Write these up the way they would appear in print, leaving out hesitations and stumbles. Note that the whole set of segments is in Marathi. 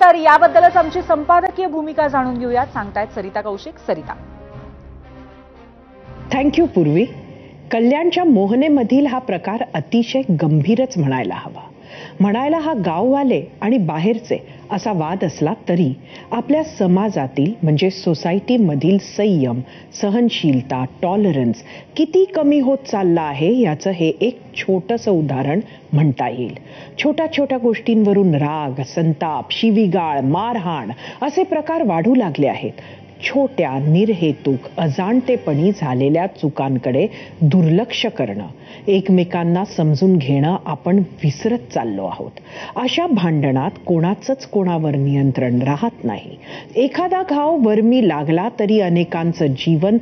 तर याबद्दलच आमची संपादकीय भूमिका जाणून घेऊयात, सांगतायत सरिता कौशिक. सरिता. थँक्यू पूर्वी. कल्याणच्या मोहनेमधील हा प्रकार अतिशय गंभीरच म्हणायला हवा. म्हणायला हा गाववाले आणि बाहेरचे असा वाद असला तरी आपल्या समाजातील म्हणजे सोसायटीमधील संयम, सहनशीलता, टॉलरन्स किती कमी होत चालला आहे याचं हे एक छोटंसं उदाहरण म्हणता येईल. छोट्या छोट्या गोष्टींवरून राग, संताप, शिवीगाळ, मारहाण असे प्रकार वाढू लागले आहेत. छोट्या निर्हेतुक अजाणतेपणी झालेल्या चुकांकडे दुर्लक्ष करणं, एकमेकांना समजून घेणं आपण विसरत चाललो आहोत. अशा भांडणात कोणाचंच कोणावर नियंत्रण राहत नाही. एखादा घाव वर्मी लागला तरी अनेकांचं जीवन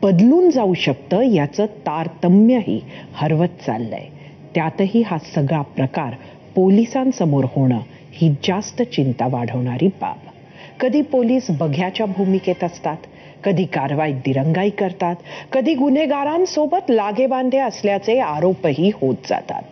बदलून जाऊ शकतं याचं तारतम्यही हरवत चाललंय. त्यातही हा सगळा प्रकार पोलिसांसमोर होणं ही जास्त चिंता वाढवणारी बाब. कधी पोलीस बघ्याच्या भूमिकेत असतात, कधी कारवाईत दिरंगाई करतात, कधी गुन्हेगारांसोबत लागेबांधे असल्याचे आरोपही होत जातात.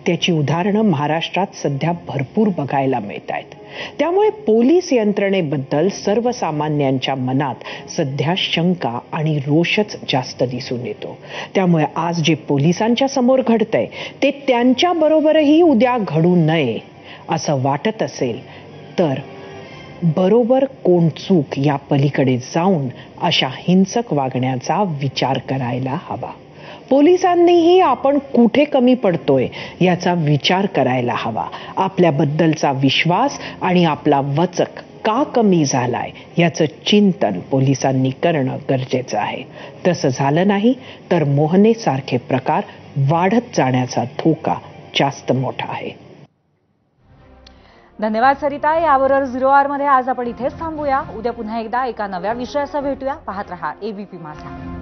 त्याची उदाहरणं महाराष्ट्रात सध्या भरपूर बघायला मिळत आहेत. त्यामुळे पोलीस यंत्रणेबद्दल सर्वसामान्यांच्या मनात सध्या शंका आणि रोषच जास्त दिसून येतो. त्यामुळे आज जे पोलिसांच्या समोर घडतंय ते त्यांच्या बरोबरही उद्या घडू नये असं वाटत असेल तर बरोबर कोण चूक या पलीकडे जाऊन अशा हिंसक वागण्याचा विचार करायला हवा. पोलिसांनीही आपण कुठे कमी पडतोय याचा विचार करायला हवा. आपल्याबद्दलचा विश्वास आणि आपला वचक का कमी झालाय याचं चिंतन पोलिसांनी करणं गरजेचं आहे. तसं झालं नाही तर मोहनेसारखे प्रकार वाढत जाण्याचा धोका जास्त मोठा आहे. धन्यवाद सरिता. याबरोबर 0R मध्ये आज आपण इथेच थांबूया. उद्या पुन्हा एकदा एका नव्या विषयासह भेटूया. पाहत रहा ABP माझा.